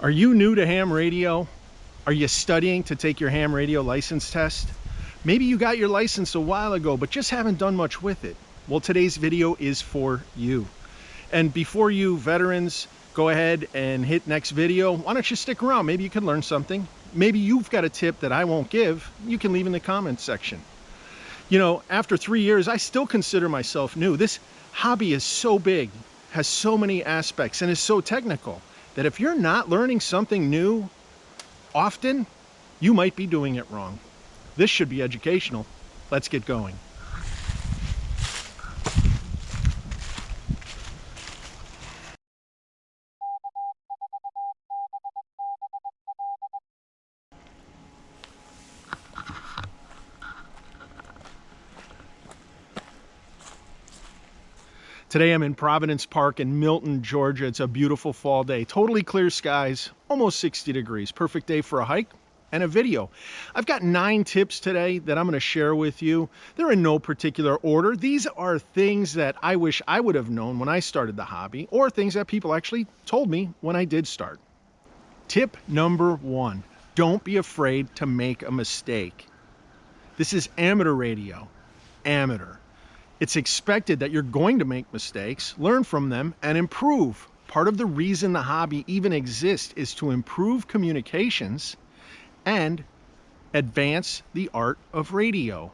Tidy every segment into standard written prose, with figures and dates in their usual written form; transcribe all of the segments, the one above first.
Are you new to ham radio? Are you studying to take your ham radio license test? Maybe you got your license a while ago, but just haven't done much with it. Well, today's video is for you. And before you veterans go ahead and hit next video, why don't you stick around? Maybe you can learn something. Maybe you've got a tip that I won't give. You can leave in the comments section. You know, after 3 years, I still consider myself new. This hobby is so big, has so many aspects, and is so technical that if you're not learning something new often, you might be doing it wrong. This should be educational. Let's get going. Today I'm in Providence Park in Milton, Georgia. It's a beautiful fall day, totally clear skies, almost 60 degrees. Perfect day for a hike and a video. I've got 9 tips today that I'm going to share with you. They're in no particular order. These are things that I wish I would have known when I started the hobby, or things that people actually told me when I did start. Tip number 1, don't be afraid to make a mistake. This is amateur radio, amateur. It's expected that you're going to make mistakes, learn from them, and improve. Part of the reason the hobby even exists is to improve communications and advance the art of radio.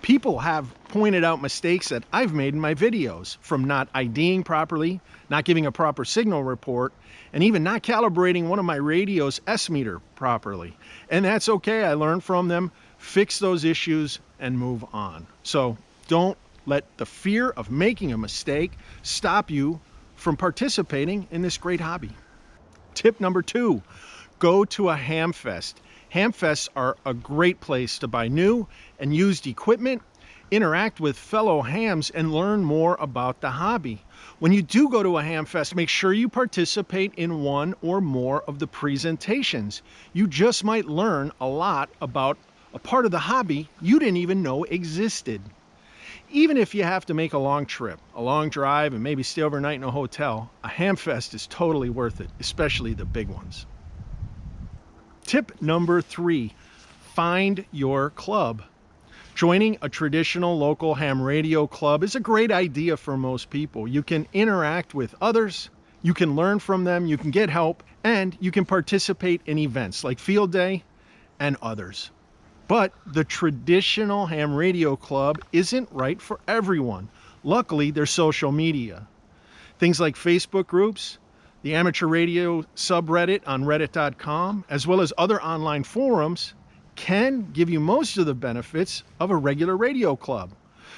People have pointed out mistakes that I've made in my videos, from not IDing properly, not giving a proper signal report, and even not calibrating one of my radio's S-meter properly. And that's okay. I learned from them, fix those issues, and move on. So don't let the fear of making a mistake stop you from participating in this great hobby. Tip number 2, go to a ham fest. Ham fests are a great place to buy new and used equipment, interact with fellow hams, and learn more about the hobby. When you do go to a ham fest, make sure you participate in one or more of the presentations. You just might learn a lot about a part of the hobby you didn't even know existed. Even if you have to make a long trip, a long drive, and maybe stay overnight in a hotel, a ham fest is totally worth it, especially the big ones. Tip number 3, find your club. Joining a traditional local ham radio club is a great idea for most people. You can interact with others, you can learn from them, you can get help, and you can participate in events like Field Day and others. But the traditional ham radio club isn't right for everyone. Luckily, there's social media. Things like Facebook groups, the amateur radio subreddit on reddit.com, as well as other online forums, can give you most of the benefits of a regular radio club.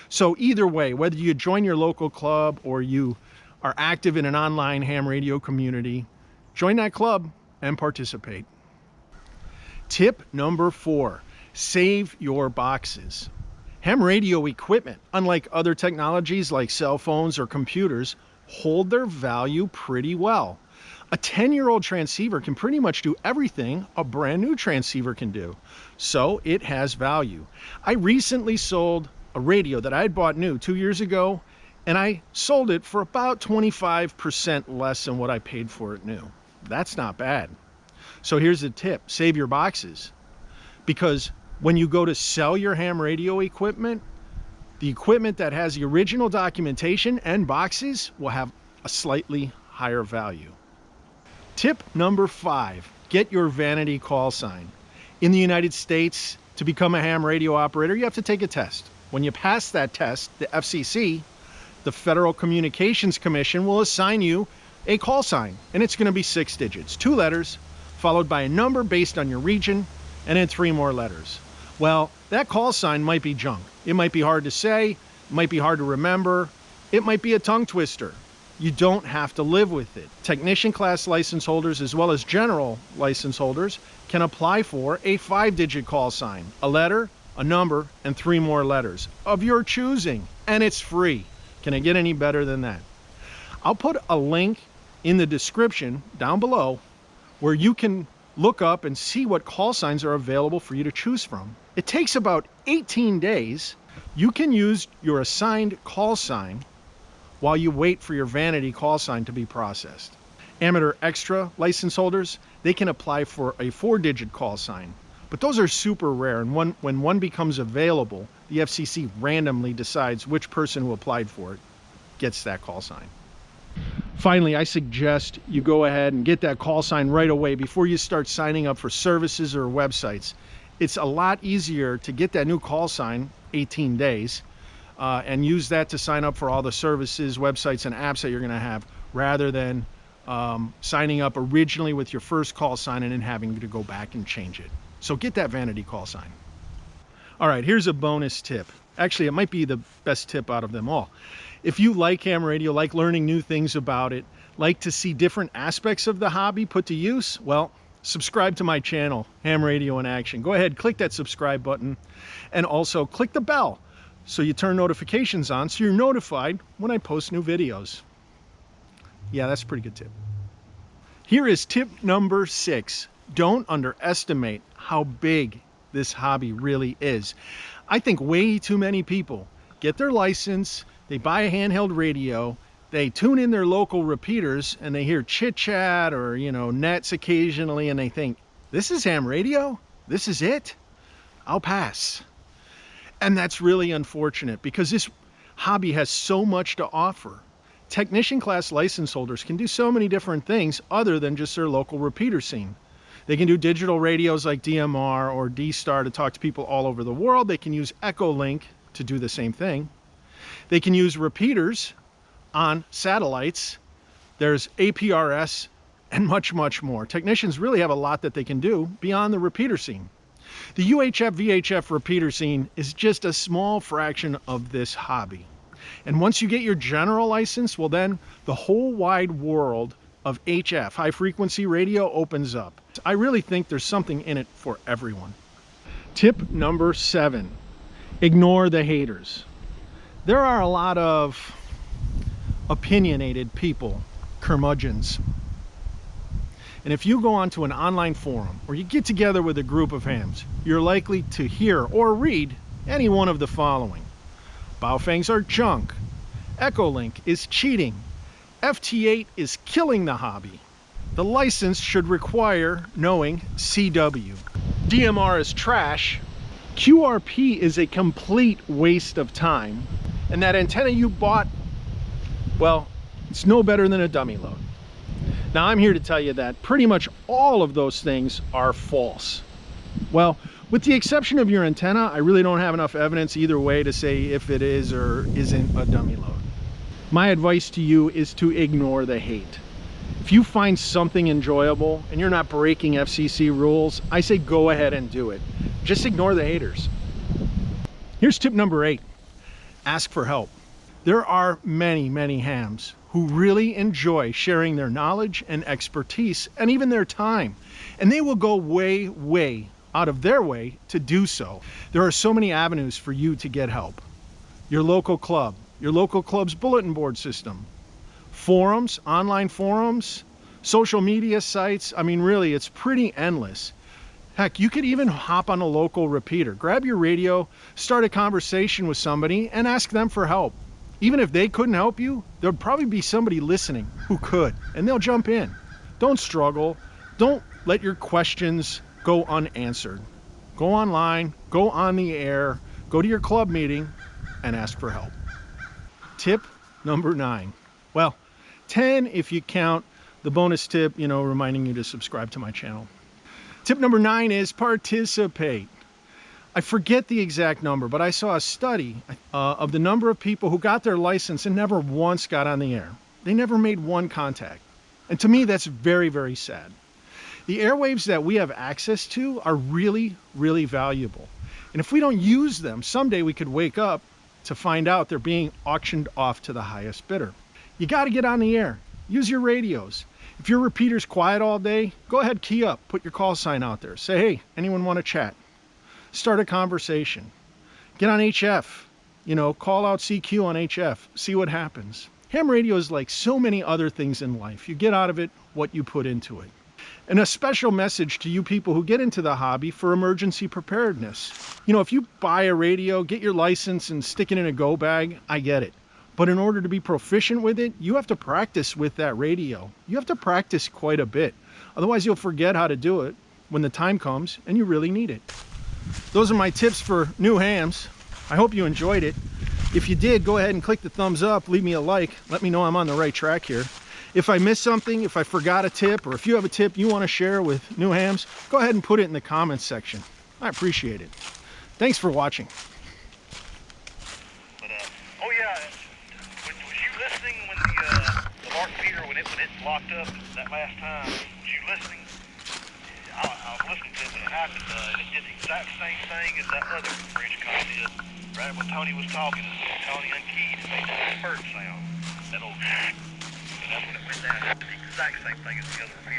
So either way, whether you join your local club or you are active in an online ham radio community, join that club and participate. Tip number 4, save your boxes. Ham radio equipment, unlike other technologies like cell phones or computers, hold their value pretty well. A 10-year-old transceiver can pretty much do everything a brand new transceiver can do, so it has value. I recently sold a radio that I had bought new 2 years ago, and I sold it for about 25% less than what I paid for it new. That's not bad. So here's the tip, save your boxes, because when you go to sell your ham radio equipment, the equipment that has the original documentation and boxes will have a slightly higher value. Tip number 5, get your vanity call sign. In the United States, to become a ham radio operator, you have to take a test. When you pass that test, the FCC, the Federal Communications Commission, will assign you a call sign, and it's going to be 6 digits, 2 letters, followed by a number based on your region, and then 3 more letters. Well, that call sign might be junk. It might be hard to say, it might be hard to remember, it might be a tongue twister. You don't have to live with it. Technician class license holders as well as general license holders can apply for a 5-digit call sign, a letter, a number, and 3 more letters of your choosing, and it's free. Can it get any better than that? I'll put a link in the description down below where you can look up and see what call signs are available for you to choose from. It takes about 18 days. You can use your assigned call sign while you wait for your vanity call sign to be processed. Amateur Extra license holders, they can apply for a 4-digit call sign. But those are super rare, and when one becomes available, the FCC randomly decides which person who applied for it gets that call sign. Finally, I suggest you go ahead and get that call sign right away before you start signing up for services or websites. It's a lot easier to get that new call sign 18 days and use that to sign up for all the services, websites, and apps that you're going to have, rather than signing up originally with your first call sign and then having to go back and change it. So get that vanity call sign. All right, here's a bonus tip. Actually, it might be the best tip out of them all. If you like ham radio, like learning new things about it, like to see different aspects of the hobby put to use, well, subscribe to my channel, Ham Radio in Action. Go ahead, click that subscribe button, and also click the bell so you turn notifications on so you're notified when I post new videos. Yeah, that's a pretty good tip. Here is tip number 6. Don't underestimate how big this hobby really is. I think way too many people get their license, they buy a handheld radio, they tune in their local repeaters, and they hear chit-chat or, nets occasionally, and they think, this is ham radio? This is it? I'll pass. And that's really unfortunate, because this hobby has so much to offer. Technician class license holders can do so many different things other than just their local repeater scene. They can do digital radios like DMR or D-Star to talk to people all over the world. They can use Echolink to do the same thing. They can use repeaters on satellites. There's APRS and much, much more. Technicians really have a lot that they can do beyond the repeater scene. The UHF VHF repeater scene is just a small fraction of this hobby. And once you get your general license, well, then the whole wide world of HF, high frequency radio, opens up. I really think there's something in it for everyone. Tip number 7, ignore the haters. There are a lot of opinionated people, curmudgeons. And if you go onto an online forum or you get together with a group of hams, you're likely to hear or read any one of the following. Baofangs are junk. Echolink is cheating. FT8 is killing the hobby. The license should require knowing CW. DMR is trash. QRP is a complete waste of time. And that antenna you bought, well, it's no better than a dummy load. Now, I'm here to tell you that pretty much all of those things are false. Well, with the exception of your antenna, I really don't have enough evidence either way to say if it is or isn't a dummy load. My advice to you is to ignore the hate. If you find something enjoyable and you're not breaking FCC rules, I say go ahead and do it. Just ignore the haters. Here's tip number 8. Ask for help. There are many, many hams who really enjoy sharing their knowledge and expertise and even their time. And they will go way, way out of their way to do so. There are so many avenues for you to get help. Your local club, your local club's bulletin board system, forums, online forums, social media sites. I mean, really, it's pretty endless. Heck, you could even hop on a local repeater, grab your radio, start a conversation with somebody, and ask them for help. Even if they couldn't help you, there'll probably be somebody listening who could, and they'll jump in. Don't struggle. Don't let your questions go unanswered. Go online, go on the air, go to your club meeting, and ask for help. Tip number 9. Well, 10 if you count the bonus tip, reminding you to subscribe to my channel. Tip number 9 is participate. I forget the exact number, but I saw a study of the number of people who got their license and never once got on the air. They never made one contact. And to me, that's very, very sad. The airwaves that we have access to are really, really valuable. And if we don't use them, someday we could wake up to find out they're being auctioned off to the highest bidder. You got to get on the air. Use your radios. If your repeater's quiet all day, go ahead, key up, put your call sign out there. Say, hey, anyone want to chat? Start a conversation. Get on HF. Call out CQ on HF. See what happens. Ham radio is like so many other things in life. You get out of it what you put into it. And a special message to you people who get into the hobby for emergency preparedness. If you buy a radio, get your license and stick it in a go bag, I get it. But in order to be proficient with it, you have to practice with that radio. You have to practice quite a bit. Otherwise, you'll forget how to do it when the time comes and you really need it. Those are my tips for new hams. I hope you enjoyed it. If you did, go ahead and click the thumbs up, leave me a like, let me know I'm on the right track here. If I missed something, if I forgot a tip, or if you have a tip you want to share with new hams, go ahead and put it in the comments section. I appreciate it. Thanks for watching. But, oh yeah, was you listening when the Mark Peter, when it locked up that last time, was you listening? I was listening to it when it happened, and it did the exact same thing as that other French car did. Right when Tony was talking, Tony unkeyed and made that purr sound. That old, and that's when it went down. It did the exact same thing as the other repeater.